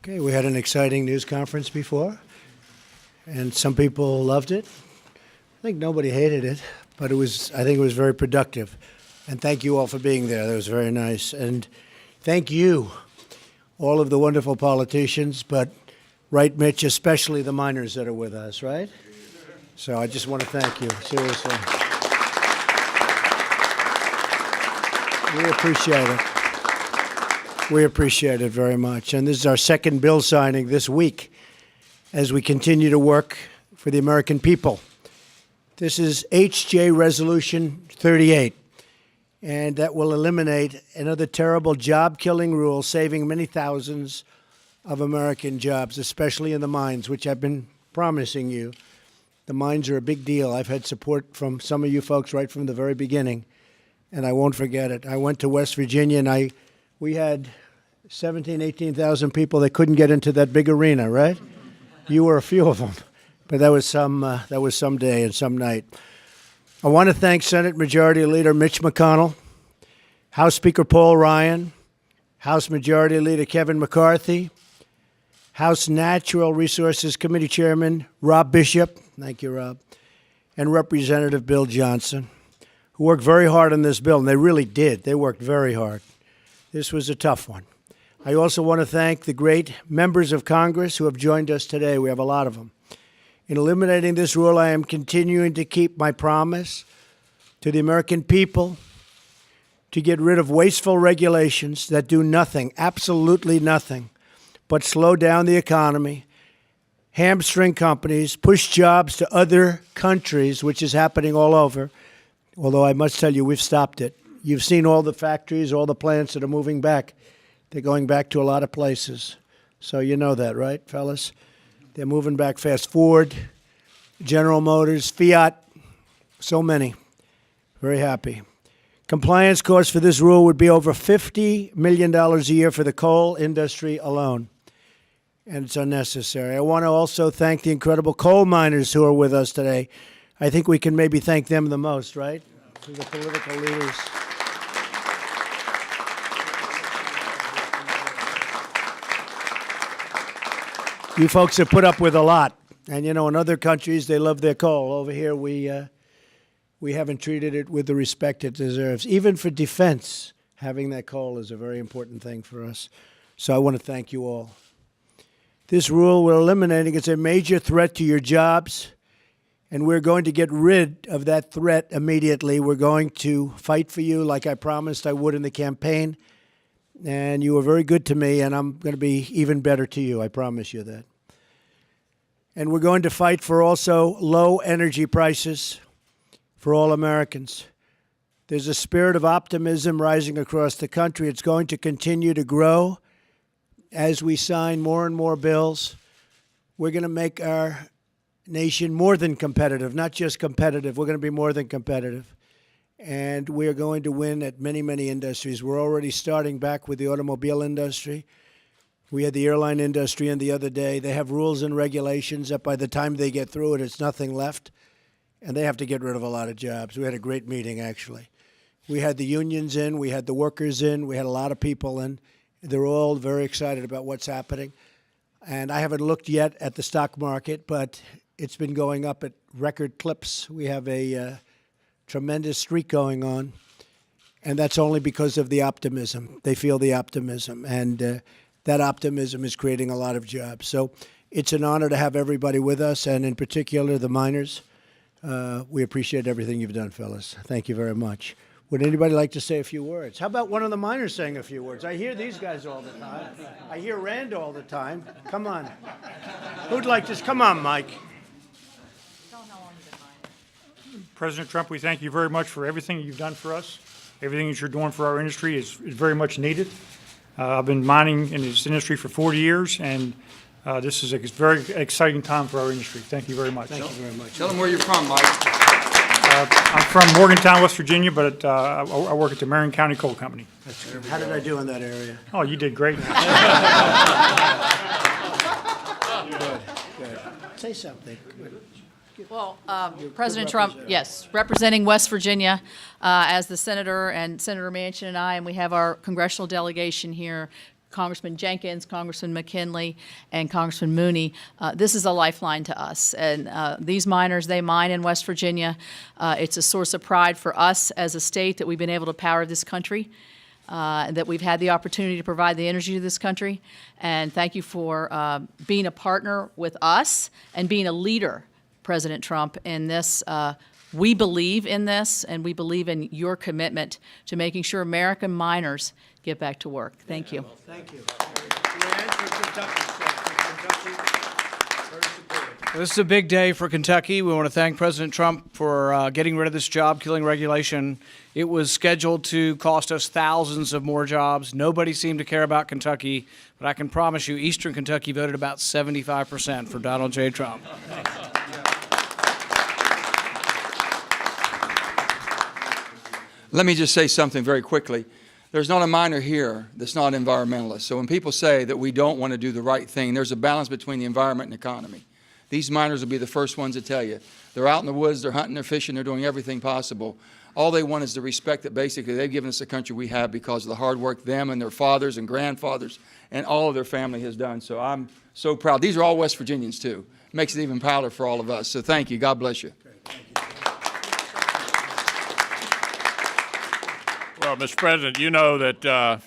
Okay, we had an exciting news conference before, and some people loved it. I think nobody hated it, but I think it was very productive. And thank you all for being there. That was very nice. And thank you, all of the wonderful politicians, but right, Mitch, especially the miners that are with us, right? So I just want to thank you, seriously. We appreciate it. We appreciate it very much. And this is our second bill signing this week as we continue to work for the American people. This is HJ Resolution 38, and that will eliminate another terrible job-killing rule, saving many thousands of American jobs, especially in the mines, which I've been promising you. The mines are a big deal. I've had support from some of you folks right from the very beginning, and I won't forget it. I went to West Virginia, and we had 17,000, 18,000 people that couldn't get into that big arena, right? You were a few of them, but that was some day and some night. I want to thank Senate Majority Leader Mitch McConnell, House Speaker Paul Ryan, House Majority Leader Kevin McCarthy, House Natural Resources Committee Chairman Rob Bishop, thank you, Rob, and Representative Bill Johnson, who worked very hard on this bill, and they really did. They worked very hard. This was a tough one. I also want to thank the great members of Congress who have joined us today. We have a lot of them. In eliminating this rule, I am continuing to keep my promise to the American people to get rid of wasteful regulations that do nothing, absolutely nothing, but slow down the economy, hamstring companies, push jobs to other countries, which is happening all over, although I must tell you, we've stopped it. You've seen all the factories, all the plants that are moving back. They're going back to a lot of places. So you know that, right, fellas? They're moving back fast. Ford, General Motors, Fiat, so many. Very happy. Compliance costs for this rule would be over $50 million a year for the coal industry alone. And it's unnecessary. I want to also thank the incredible coal miners who are with us today. I think we can maybe thank them the most, right? To the political leaders. You folks have put up with a lot. And, you know, in other countries, they love their coal. Over here, we haven't treated it with the respect it deserves. Even for defense, having that coal is a very important thing for us. So I want to thank you all. This rule we're eliminating is a major threat to your jobs, and we're going to get rid of that threat immediately. We're going to fight for you like I promised I would in the campaign. And you were very good to me, and I'm going to be even better to you. I promise you that. And we're going to fight for also low energy prices for all Americans. There's a spirit of optimism rising across the country. It's going to continue to grow as we sign more and more bills. We're going to make our nation more than competitive, not just competitive. We're going to be more than competitive. And we are going to win at many, many industries. We're already starting back with the automobile industry. We had the airline industry in the other day. They have rules and regulations that by the time they get through it, it's nothing left. And they have to get rid of a lot of jobs. We had a great meeting, actually. We had the unions in. We had the workers in. We had a lot of people in. They're all very excited about what's happening. And I haven't looked yet at the stock market, but it's been going up at record clips. We have a tremendous streak going on, and that's only because of the optimism. They feel the optimism, and that optimism is creating a lot of jobs. So it's an honor to have everybody with us, and in particular the miners. We appreciate everything you've done, fellas. Thank you very much. Would anybody like to say a few words? How about one of the miners saying a few words? I hear these guys all the time. I hear Rand all the time. Come on. Who'd like to? Come on, Mike. President Trump, we thank you very much for everything you've done for us. Everything that you're doing for our industry is very much needed. I've been mining in this industry for 40 years, and this is a very exciting time for our industry. Thank you very much. Thank you very much. Tell them where you're from, Mike. I'm from Morgantown, West Virginia, but I work at the Marion County Coal Company. That's good. How did I do in that area? Oh, you did great. Good. Say something. Well, President Trump, yes, representing West Virginia as the senator and Senator Manchin and I, and we have our congressional delegation here. Congressman Jenkins, Congressman McKinley, and Congressman Mooney. This is a lifeline to us. And these miners, they mine in West Virginia. It's a source of pride for us as a state that we've been able to power this country, that we've had the opportunity to provide the energy to this country. And thank you for being a partner with us and being a leader, President Trump, in this. We believe in this, and we believe in your commitment to making sure American miners get back to work. Thank you. Thank you. This is a big day for Kentucky. We want to thank President Trump for getting rid of this job-killing regulation. It was scheduled to cost us thousands of more jobs. Nobody seemed to care about Kentucky, but I can promise you Eastern Kentucky voted about 75% for Donald J. Trump. Let me just say something very quickly. There's not a miner here that's not an environmentalist. So when people say that we don't want to do the right thing, there's a balance between the environment and economy. These miners will be the first ones to tell you. They're out in the woods, they're hunting, they're fishing, they're doing everything possible. All they want is the respect that basically they've given us the country we have because of the hard work them and their fathers and grandfathers and all of their family has done. So I'm so proud. These are all West Virginians too. Makes it even prouder for all of us. So thank you. God bless you. Well, Mr. President, you know that the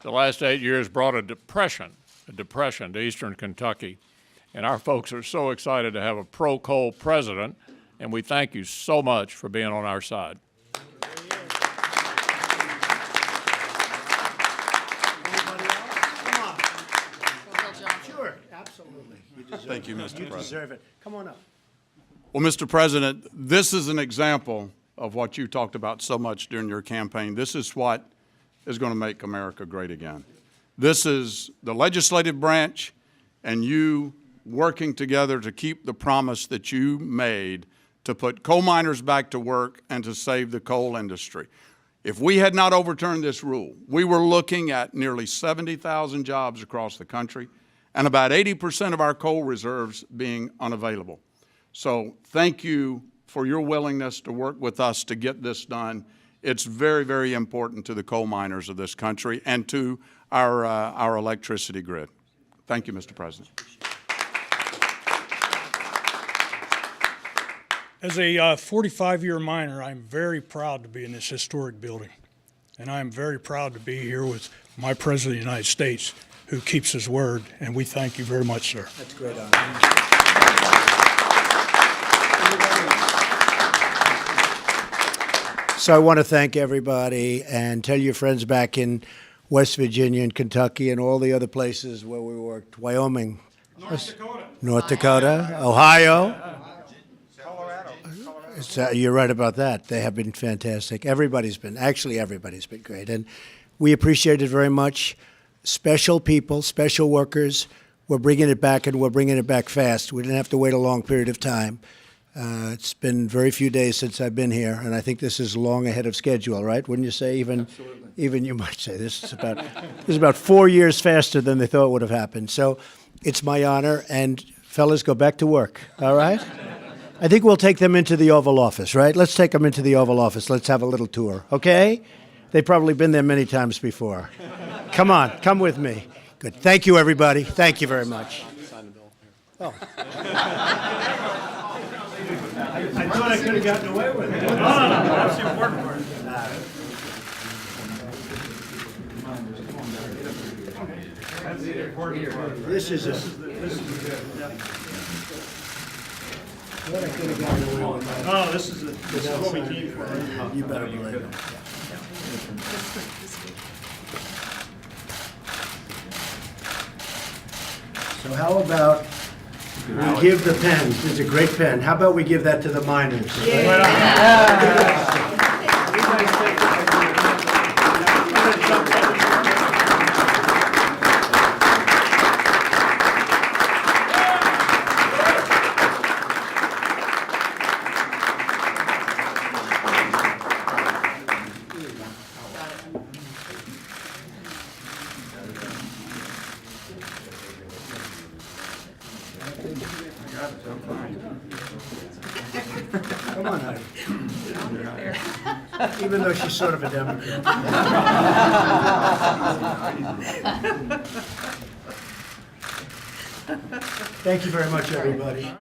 last 8 years brought a depression to Eastern Kentucky. And our folks are so excited to have a pro-coal president, and we thank you so much for being on our side. Sure, absolutely. Thank you, Mr. President. Deserve it. Come on up. Well, Mr. President, this is an example of what you talked about so much during your campaign. This is what is going to make America great again. This is the legislative branch and you working together to keep the promise that you made to put coal miners back to work and to save the coal industry. If we had not overturned this rule, we were looking at nearly 70,000 jobs across the country and about 80% of our coal reserves being unavailable. So thank you for your willingness to work with us to get this done. It's very, very important to the coal miners of this country and to our electricity grid. Thank you, Mr. President. As a 45-year miner, I'm very proud to be in this historic building. And I'm very proud to be here with my President of the United States, who keeps his word. And we thank you very much, sir. That's great honor. So I want to thank everybody and tell your friends back in West Virginia and Kentucky and all the other places where we worked, Wyoming, North Dakota, Ohio. You're right about that. They have been fantastic. Everybody's been great. And we appreciate it very much. Special people, special workers. We're bringing it back, and we're bringing it back fast. We didn't have to wait a long period of time. It's been very few days since I've been here, and I think this is long ahead of schedule, right? Wouldn't you say? Even you might say this is about 4 years faster than they thought would have happened. So it's my honor, and fellas, go back to work, all right? I think we'll take them into the Oval Office, right? Let's take them into the Oval Office. Let's have a little tour, okay? They've probably been there many times before. Come on, come with me. Good. Thank you, everybody. Thank you very much. Oh. I thought I could have gotten away with it. No, that's the important part. This is what I could have gotten away with. No, this is what we came for. You better believe it. So how about we give the pen? It's a great pen. How about we give that to the miners? Come on, Heidi. Even though she's sort of a Democrat. Thank you very much, everybody.